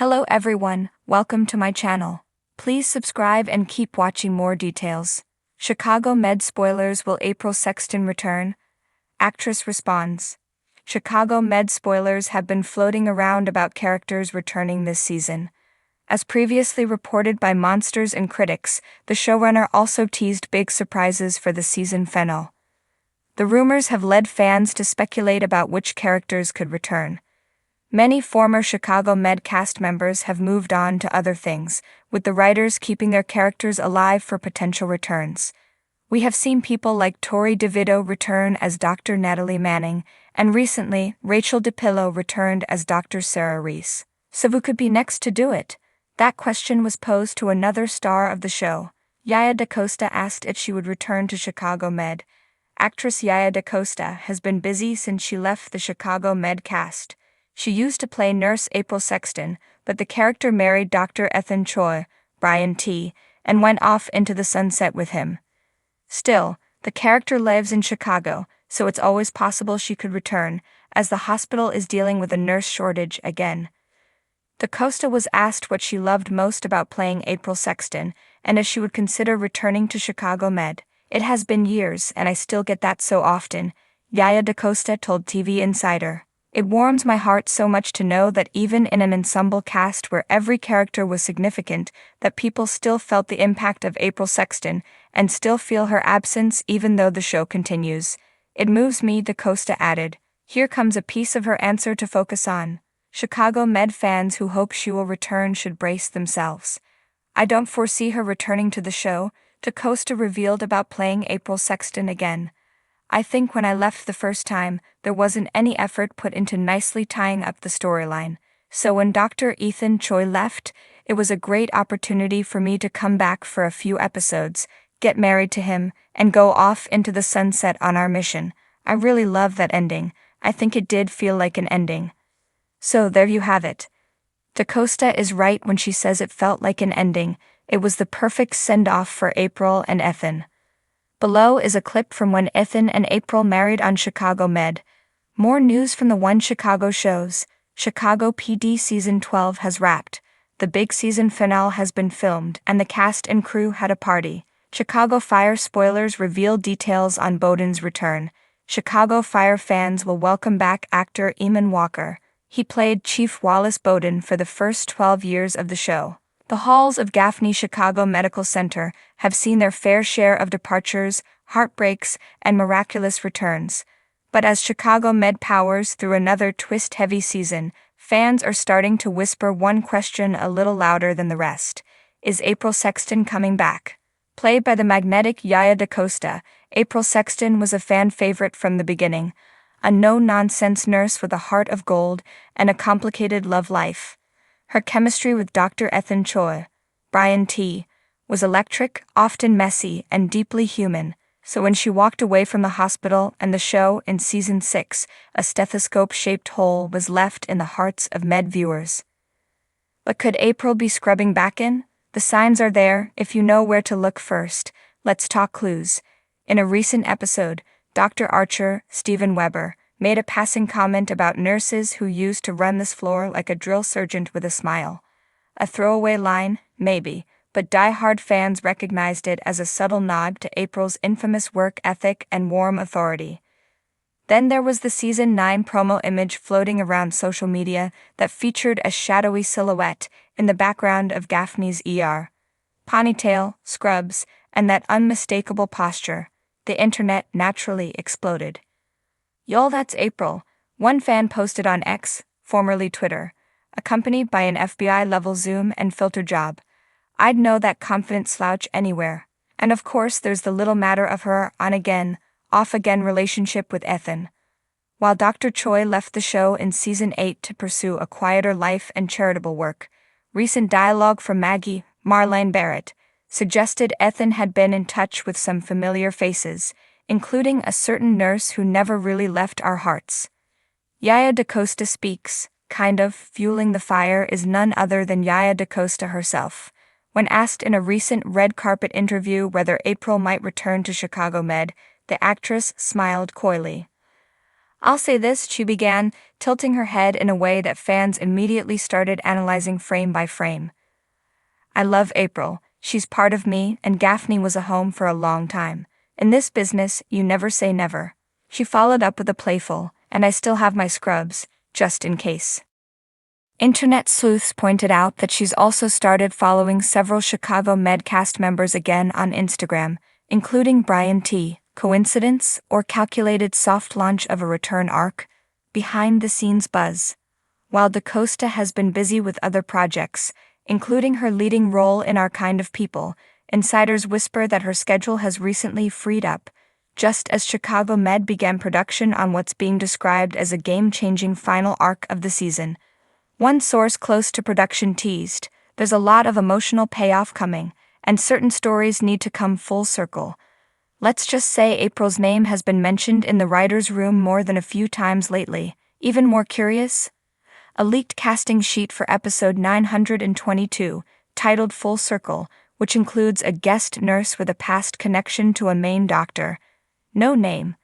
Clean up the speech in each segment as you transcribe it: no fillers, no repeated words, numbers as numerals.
Hello everyone, welcome to my channel. Please subscribe and keep watching more details. Chicago Med spoilers: will April Sexton return? Actress responds. Chicago Med spoilers have been floating around about characters returning this season. As previously reported by Monsters and Critics, the showrunner also teased big surprises for the season finale. The rumors have led fans to speculate about which characters could return. Many former Chicago Med cast members have moved on to other things, with the writers keeping their characters alive for potential returns. We have seen people like Tori DeVito return as Dr. Natalie Manning, and recently, Rachel DePillo returned as Dr. Sarah Reese. So who could be next to do it? That question was posed to another star of the show. Yaya DaCosta asked if she would return to Chicago Med. Actress Yaya DaCosta has been busy since she left the Chicago Med cast. She used to play nurse April Sexton, but the character married Dr. Ethan Choi, Brian T., and went off into the sunset with him. Still, the character lives in Chicago, so it's always possible she could return, as the hospital is dealing with a nurse shortage again. DaCosta was asked what she loved most about playing April Sexton, and if she would consider returning to Chicago Med. "It has been years, and I still get that so often," Yaya DaCosta told TV Insider. "It warms my heart so much to know that even in an ensemble cast where every character was significant, that people still felt the impact of April Sexton and still feel her absence even though the show continues. It moves me," DaCosta added. Here comes a piece of her answer to focus on. Chicago Med fans who hope she will return should brace themselves. "I don't foresee her returning to the show," DaCosta revealed about playing April Sexton again. "I think when I left the first time, there wasn't any effort put into nicely tying up the storyline. So when Dr. Ethan Choi left, it was a great opportunity for me to come back for a few episodes, get married to him, and go off into the sunset on our mission. I really love that ending. I think it did feel like an ending." So there you have it. DaCosta is right when she says it felt like an ending. It was the perfect send-off for April and Ethan. Below is a clip from when Ethan and April married on Chicago Med. More news from the One Chicago shows. Chicago PD Season 12 has wrapped. The big season finale has been filmed, and the cast and crew had a party. Chicago Fire spoilers reveal details on Bowden's return. Chicago Fire fans will welcome back actor Eamon Walker. He played Chief Wallace Bowden for the first 12 years of the show. The halls of Gaffney Chicago Medical Center have seen their fair share of departures, heartbreaks, and miraculous returns. But as Chicago Med powers through another twist-heavy season, fans are starting to whisper one question a little louder than the rest. Is April Sexton coming back? Played by the magnetic Yaya DaCosta, April Sexton was a fan favorite from the beginning. A no-nonsense nurse with a heart of gold and a complicated love life. Her chemistry with Dr. Ethan Choi, Brian T., was electric, often messy, and deeply human, so when she walked away from the hospital and the show in Season 6, a stethoscope-shaped hole was left in the hearts of Med viewers. But could April be scrubbing back in? The signs are there, if you know where to look first. Let's talk clues. In a recent episode, Dr. Archer, Steven Weber, made a passing comment about nurses who used to run this floor like a drill sergeant with a smile. A throwaway line, maybe, but die-hard fans recognized it as a subtle nod to April's infamous work ethic and warm authority. Then there was the Season 9 promo image floating around social media that featured a shadowy silhouette in the background of Gaffney's ER. Ponytail, scrubs, and that unmistakable posture. The internet naturally exploded. "Y'all, that's April," one fan posted on X, formerly Twitter, accompanied by an FBI-level zoom and filter job. "I'd know that confident slouch anywhere." And of course there's the little matter of her on-again, off-again relationship with Ethan. While Dr. Choi left the show in Season 8 to pursue a quieter life and charitable work, recent dialogue from Maggie, Marlene Barrett, suggested Ethan had been in touch with some familiar faces, including a certain nurse who never really left our hearts. Yaya DaCosta speaks, kind of, fueling the fire is none other than Yaya DaCosta herself. When asked in a recent red carpet interview whether April might return to Chicago Med, the actress smiled coyly. "I'll say this," she began, tilting her head in a way that fans immediately started analyzing frame by frame. I love April, she's part of me, and Gaffney was a home for a long time. In this business, you never say never. She followed up with a playful, and I still have my scrubs, just in case. Internet sleuths pointed out that she's also started following several Chicago Med cast members again on Instagram, including Brian T. Coincidence or calculated soft launch of a return arc? Behind-the-scenes buzz. While DaCosta has been busy with other projects, including her leading role in Our Kind of People, insiders whisper that her schedule has recently freed up, just as Chicago Med began production on what's being described as a game-changing final arc of the season. One source close to production teased, "There's a lot of emotional payoff coming, and certain stories need to come full circle." Let's just say April's name has been mentioned in the writer's room more than a few times lately. Even more curious? A leaked casting sheet for episode 922, titled Full Circle, which includes a guest nurse with a past connection to a main doctor. No name,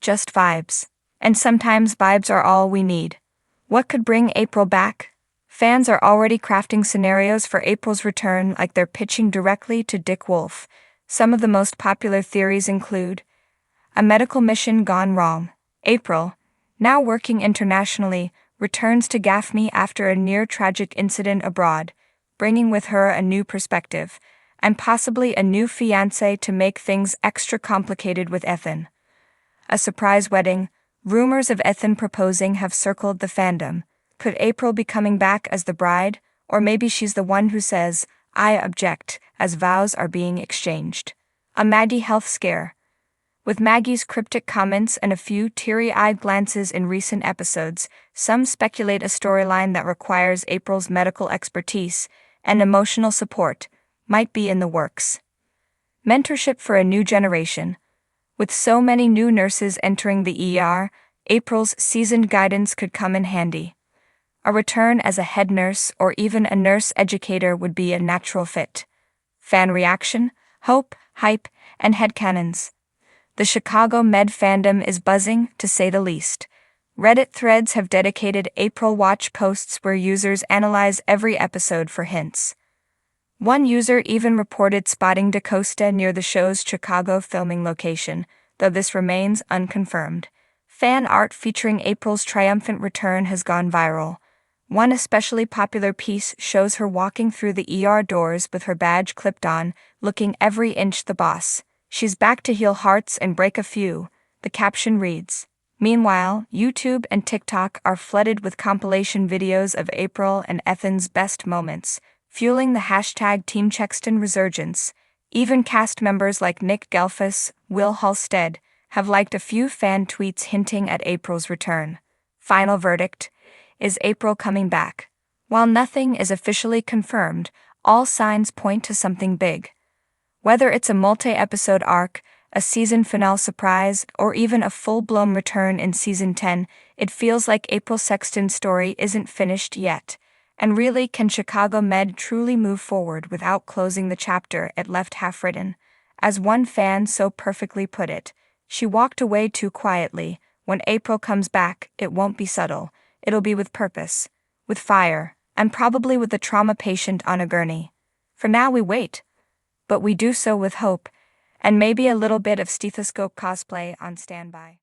just vibes. And sometimes vibes are all we need. What could bring April back? Fans are already crafting scenarios for April's return like they're pitching directly to Dick Wolf. Some of the most popular theories include a medical mission gone wrong. April, now working internationally, returns to Gaffney after a near-tragic incident abroad, bringing with her a new perspective, and possibly a new fiancé to make things extra complicated with Ethan. A surprise wedding. Rumors of Ethan proposing have circled the fandom. Could April be coming back as the bride? Or maybe she's the one who says, "I object," as vows are being exchanged. A Maggie health scare. With Maggie's cryptic comments and a few teary-eyed glances in recent episodes, some speculate a storyline that requires April's medical expertise and emotional support might be in the works. Mentorship for a new generation. With so many new nurses entering the ER, April's seasoned guidance could come in handy. A return as a head nurse or even a nurse educator would be a natural fit. Fan reaction, hope, hype, and headcanons. The Chicago Med fandom is buzzing, to say the least. Reddit threads have dedicated April Watch posts where users analyze every episode for hints. One user even reported spotting DaCosta near the show's Chicago filming location, though this remains unconfirmed. Fan art featuring April's triumphant return has gone viral. One especially popular piece shows her walking through the ER doors with her badge clipped on, looking every inch the boss. "She's back to heal hearts and break a few," the caption reads. Meanwhile, YouTube and TikTok are flooded with compilation videos of April and Ethan's best moments, fueling the hashtag Team Sexton resurgence. Even cast members like Nick Gelfus, Will Halstead, have liked a few fan tweets hinting at April's return. Final verdict: is April coming back? While nothing is officially confirmed, all signs point to something big. Whether it's a multi-episode arc, a season finale surprise, or even a full-blown return in season 10, it feels like April Sexton's story isn't finished yet. And really, can Chicago Med truly move forward without closing the chapter it left half-written? As one fan so perfectly put it, "She walked away too quietly. When April comes back, it won't be subtle. It'll be with purpose, with fire, and probably with the trauma patient on a gurney." For now we wait. But we do so with hope, and maybe a little bit of stethoscope cosplay on standby.